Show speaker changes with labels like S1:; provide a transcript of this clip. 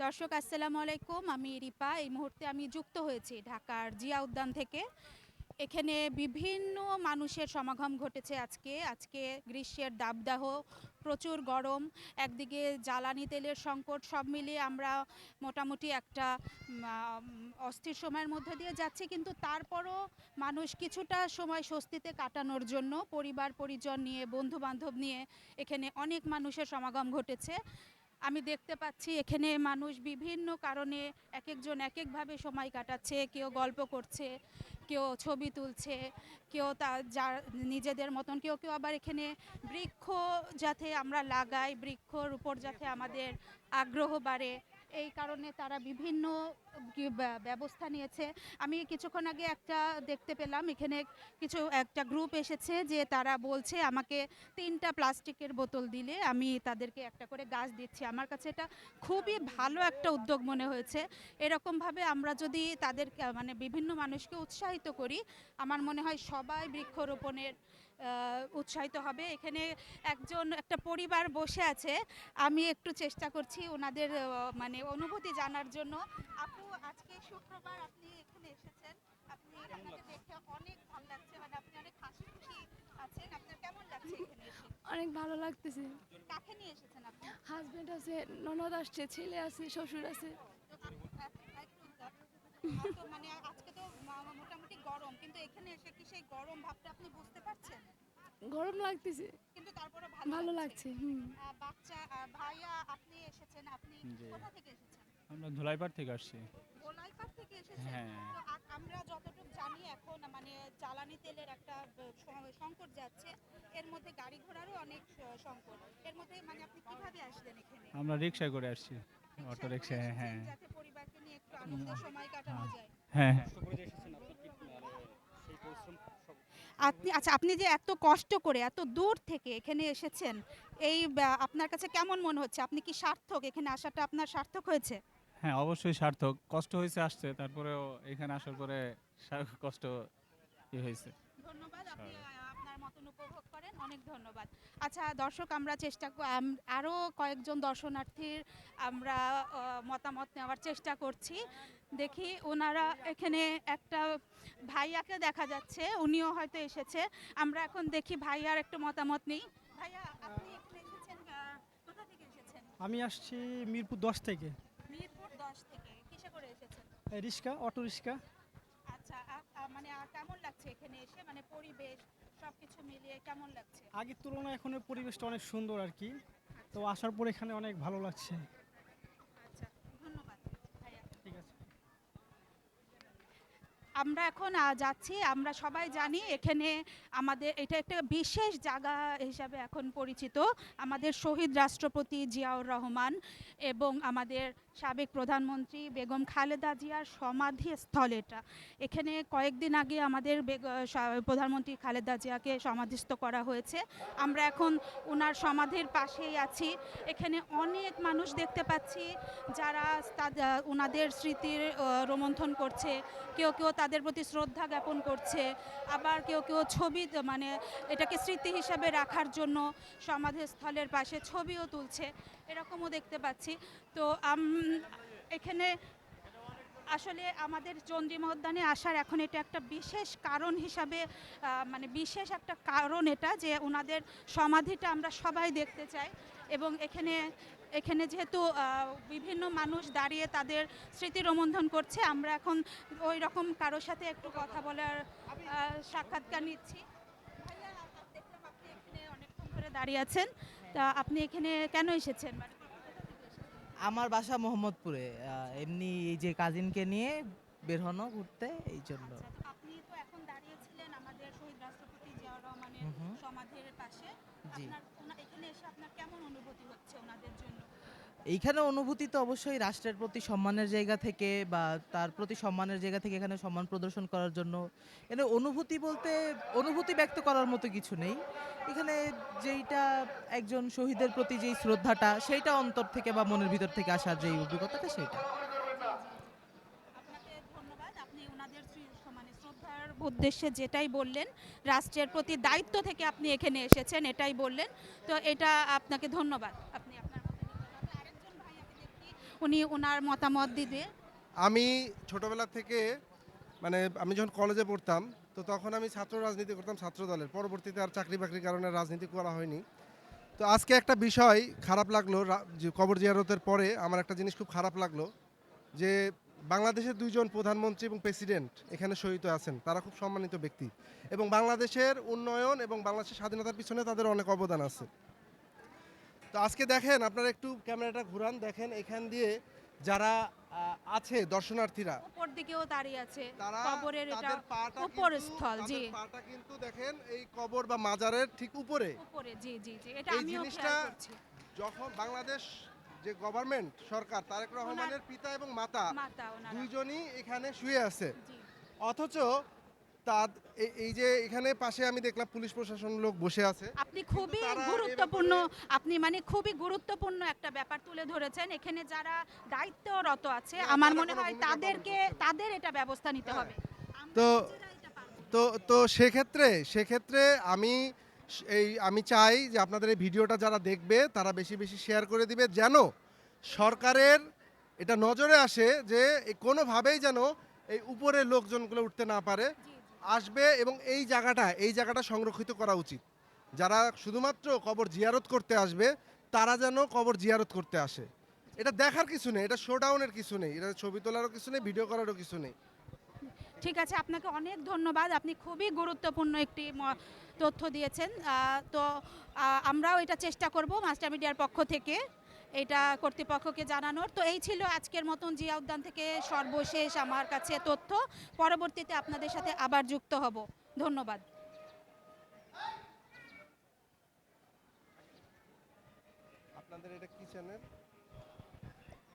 S1: দর্শক আসসালামু আলাইকুম। আমি রিপা। এই মুহূর্তে আমি যুক্ত হয়েছি ঢাকার জিয়া উদ্যান থেকে। এখানে বিভিন্ন মানুষের সমাগম ঘটেছে আজকে গ্রীষ্মের দাবদাহ, প্রচুর গরম, একদিকে জ্বালানি তেলের সংকট, সব মিলিয়ে আমরা মোটামুটি একটা অস্থির সময়ের মধ্যে দিয়ে যাচ্ছি। কিন্তু তারপরও মানুষ কিছুটা সময় স্বস্তিতে কাটানোর জন্য পরিবার পরিজন নিয়ে, বন্ধু-বান্ধব নিয়ে এখানে অনেক মানুষের সমাগম ঘটেছে। আমি দেখতে পাচ্ছি এখানে মানুষ বিভিন্ন কারণে একেকজন একেকভাবে সময় কাটাচ্ছে। কেউ গল্প করছে, কেউ ছবি তুলছে, কেউ যার নিজেদের মতন, কেউ আবার এখানে বৃক্ষ যাতে আমরা লাগাই, বৃক্ষর উপর যাতে আমাদের আগ্রহ বাড়ে, এই কারণে তারা বিভিন্ন ব্যবস্থা নিয়েছে। আমি কিছুক্ষণ আগে একটা দেখতে পেলাম, এখানে একটা গ্রুপ এসেছে যে তারা বলছে আমাকে ৩টা প্লাস্টিকের বোতল দিলে আমি তাদেরকে একটা করে গাছ দিচ্ছি। আমার কাছে এটা খুবই ভালো একটা উদ্যোগ মনে হয়েছে। এরকমভাবে আমরা যদি তাদের মানে বিভিন্ন মানুষকে উৎসাহিত করি, আমার মনে হয় সবাই বৃক্ষরোপণের উৎসাহিত হবে। এখানে একটা পরিবার বসে আছে। আমি একটু চেষ্টা করছি ওনাদের মানে অনুভূতি জানার জন্য। আপু, আজকে শুক্রবার আপনি এখানে এসেছেন। আপনাকে দেখে অনেক ভালো লাগছে, মানে আপনি অনেক হাসি খুশি আছেন। আপনার কেমন লাগছে এখানে এসে?
S2: অনেক ভালো লাগতেছে।
S1: কাকে নিয়ে এসেছেন আপনি?
S2: হাজবেন্ড আছে, ননদ আসছে, ছেলে আছে, শ্বশুর আছে।
S1: তো তো মানে আজকে তো মোটামুটি গরম, কিন্তু এখানে এসে কি সেই গরম ভাবটা আপনি বুঝতে পারছেন?
S2: গরম লাগতেছে,
S1: কিন্তু তারপরে ভালো
S2: ভালো
S1: লাগছে।
S2: লাগছে। হুম।
S1: বাচ্চা ভাইয়া আপনি এসেছেন, আপনি
S3: জি,
S1: কোথা থেকে এসেছেন?
S3: আমরা ধুলাইপাড় থেকে আসছি।
S1: গোলাইপাড় থেকে এসেছেন।
S3: হ্যাঁ,
S1: তো আমরা যতটুকু জানি এখন মানে জ্বালানি তেলের একটা সংকট যাচ্ছে, এর মধ্যে গাড়ি ঘোড়ারও অনেক সংকট। এর মধ্যে মানে আপনি কিভাবে আসলেন এখানে?
S3: আমরা রিক্সায় করে আসছি। অটো
S1: রিকশায় করে
S3: রিক্সায়,
S1: এসেছেন
S3: হ্যাঁ।
S1: যাতে পরিবারকে নিয়ে একটু আনন্দের সময় কাটানো
S3: হ্যাঁ,
S1: যায়।
S3: হ্যাঁ, হ্যাঁ।
S4: কষ্ট করে যে এসেছেন আপনার কি সেই পরিশ্রম
S1: আপনি যে এত কষ্ট করে এত দূর থেকে এখানে এসেছেন, এই আপনার কাছে কেমন মনে হচ্ছে? আপনি কি সার্থক, এখানে আসাটা আপনার সার্থক হয়েছে?
S3: হ্যাঁ, অবশ্যই সার্থক। কষ্ট হয়েছে আসতে, তারপরেও এখানে আসার পরে কষ্ট হয়েছে।
S1: ধন্যবাদ। আপনি
S3: স্বাভাবিক।
S1: আপনার মতন উপভোগ করেন। অনেক ধন্যবাদ। আচ্ছা দর্শক, আমরা আরও কয়েকজন দর্শনার্থীর আমরা মতামত নেওয়ার চেষ্টা করছি। দেখি ওনারা এখানে একটা ভাইয়াকে দেখা যাচ্ছে, উনিও হয়তো এসেছে। আমরা এখন দেখি ভাইয়ার একটু মতামত নেই। ভাইয়া, আপনি এখানে এসেছেন, কোথা থেকে এসেছেন?
S5: আমি আসছি মিরপুর ১০ থেকে।
S1: মিরপুর ১০ থেকে। কিসে করে এসেছেন?
S5: রিক্সা, অটো রিক্সা।
S1: আচ্ছা, মানে কেমন লাগছে এখানে এসে? মানে পরিবেশ সবকিছু মিলিয়ে কেমন লাগছে?
S5: আগের তুলনায় এখনের পরিবেশটা অনেক সুন্দর আর কি। তো
S1: আচ্ছা,
S5: আসার পর এখানে অনেক ভালো লাগছে।
S1: আচ্ছা, ধন্যবাদ ভাইয়া।
S5: ঠিক আছে।
S1: আমরা এখন যাচ্ছি। আমরা সবাই জানি এখানে আমাদের এটা একটা বিশেষ জায়গা হিসাবে এখন পরিচিত। আমাদের শহীদ রাষ্ট্রপতি জিয়াউর রহমান এবং আমাদের সাবেক প্রধানমন্ত্রী বেগম খালেদা জিয়ার সমাধিস্থল এটা। এখানে কয়েকদিন আগে আমাদের প্রধানমন্ত্রী খালেদা জিয়াকে সমাধিস্থ করা হয়েছে। আমরা এখন ওনার সমাধির পাশেই আছি। এখানে অনেক মানুষ দেখতে পাচ্ছি যারা ওনাদের স্মৃতির রোমন্থন করছে। কেউ তাদের প্রতি শ্রদ্ধা জ্ঞাপন করছে, আবার কেউ ছবি মানে এটাকে স্মৃতি হিসাবে রাখার জন্য সমাধিস্থলের পাশে ছবিও তুলছে, এরকমও দেখতে পাচ্ছি। তো এখানে আসলে আমাদের চন্দ্রিমা উদ্যানে আসার এখন এটা একটা বিশেষ কারণ হিসাবে, মানে বিশেষ একটা কারণ এটা যে ওনাদের সমাধিটা আমরা সবাই দেখতে চাই। এবং এখানে যেহেতু বিভিন্ন মানুষ দাঁড়িয়ে তাদের স্মৃতি রোমন্থন করছে, আমরা এখন ওই রকম কারোর সাথে একটু কথা বলার সাক্ষাৎকার নিচ্ছি। ভাইয়া, দেখলাম আপনি এখানে অনেকক্ষণ ধরে দাঁড়িয়ে আছেন। তা আপনি এখানে কেন এসেছেন? মানে কোথা থেকে এসেছেন?
S6: আমার বাসা মোহাম্মদপুরে। এমনি এই যে কাজিনকে নিয়ে বের হনো ঘুরতে এই জন্য।
S1: আচ্ছা, তো আপনি তো এখন দাঁড়িয়েছিলেন আমাদের শহীদ রাষ্ট্রপতি জিয়াউর রহমানের
S6: হুম হুম।
S1: সমাধির পাশে।
S6: জি।
S1: এখানে এসে আপনার কেমন অনুভূতি হচ্ছে ওনাদের জন্য?
S6: এইখানে অনুভূতি তো অবশ্যই রাষ্ট্রের প্রতি সম্মানের জায়গা থেকে বা তার প্রতি সম্মানের জায়গা থেকে এখানে সম্মান প্রদর্শন করার জন্য। এখানে অনুভূতি বলতে অনুভূতি ব্যক্ত করার মতো কিছু নেই। এখানে যেইটা একজন শহীদের প্রতি যেই শ্রদ্ধাটা সেইটা অন্তর থেকে বা মনের ভিতর থেকে আসার যেই অভিজ্ঞতাটা সেইটা।
S1: জি, জি। আপনাকে ধন্যবাদ। আপনি ওনাদের মানে শ্রদ্ধার উদ্দেশ্যে যেটাই বললেন, রাষ্ট্রের প্রতি দায়িত্ব থেকে আপনি এখানে এসেছেন এটাই বললেন। তো এটা আপনাকে ধন্যবাদ। আপনি আপনার মতো নিতে পারবেন। আরেকজন ভাইয়াকে দেখি, উনি ওনার মতামত দিবে।
S7: আমি ছোটবেলা থেকে মানে আমি যখন কলেজে পড়তাম তো তখন আমি ছাত্র রাজনীতি করতাম ছাত্র দলের, পরবর্তীতে আর চাকরি বাকরির কারণে রাজনীতি করা হয়নি। তো আজকে একটা বিষয় খারাপ লাগলো, যে কবর জিয়ারতের পরে আমার একটা জিনিস খুব খারাপ লাগলো যে বাংলাদেশের দুইজন প্রধানমন্ত্রী এবং প্রেসিডেন্ট এখানে শহীদ আছেন, তারা খুব সম্মানিত ব্যক্তি এবং বাংলাদেশের উন্নয়ন এবং বাংলাদেশের স্বাধীনতার পিছনে তাদের অনেক অবদান আছে। তো আজকে দেখেন, আপনারা একটু ক্যামেরাটা ঘুরান, দেখেন এখান দিয়ে যারা আছে দর্শনার্থীরা,
S1: উপর দিকেও দাঁড়িয়ে আছে
S7: তারা
S1: কবরের, এটা
S7: তাদের পাটা
S1: উপর
S7: কিন্তু-
S1: স্থল, জি
S7: তাদের পাটা কিন্তু দেখেন এই কবর বা মাজারের ঠিক উপরে।
S1: উপরে, জি জি জি, এটা
S7: এই
S1: আমিও
S7: জিনিসটা
S1: খেয়াল করছি।
S7: যখন বাংলাদেশ যে গভর্নমেন্ট সরকার তারেক রহমানের পিতা এবং মাতা
S1: মাতা ওনারা,
S7: দুইজনই এখানে শুয়ে আছে,
S1: জি
S7: অথচ এই যে এখানে পাশে আমি দেখলাম পুলিশ প্রশাসন লোক বসে আছে।
S1: আপনি খুবই
S7: তারা এ
S1: গুরুত্বপূর্ণ, আপনি মানে খুবই গুরুত্বপূর্ণ একটা ব্যাপার তুলে ধরেছেন। এখানে যারা দায়িত্বরত আছে
S7: না,
S1: আমার
S7: তারা
S1: মনে
S7: কোনো
S1: হয়
S7: ভূমিকা পালন
S1: তাদের এটা ব্যবস্থা নিতে
S7: হ্যাঁ।
S1: হবে। আমরা
S7: তো
S1: নিজেরা এটা পারবো না।
S7: তো তো সেক্ষেত্রে আমি চাই যে আপনাদের এই ভিডিওটা যারা দেখবে তারা বেশি বেশি শেয়ার করে দিবে, যেন সরকারের এটা নজরে আসে যে কোনোভাবেই যেন এই উপরের লোকজনগুলো উঠতে না পারে,
S1: জি, জি।
S7: আসবে এবং এই জায়গাটা সংরক্ষিত করা উচিত। যারা শুধুমাত্র কবর জিয়ারত করতে আসবে তারা যেন কবর জিয়ারত করতে আসে। এটা দেখার কিছু নেই, এটা শোডাউনের কিছু নেই, এটা ছবি তোলারও কিছু নেই, ভিডিও করারও কিছু নেই।
S1: ঠিক আছে, আপনাকে অনেক ধন্যবাদ। আপনি খুবই গুরুত্বপূর্ণ একটি তথ্য দিয়েছেন। তো আমরাও এটা চেষ্টা করব মাস্টার মিডিয়ার পক্ষ থেকে এটা কর্তৃপক্ষকে জানানোর। তো এই ছিল আজকের মতন জিয়া উদ্যান থেকে সর্বশেষ আমার কাছে তথ্য। পরবর্তীতে আপনাদের সাথে আবার যুক্ত হব। ধন্যবাদ।
S7: আপনাদের এটা কি চ্যানেল?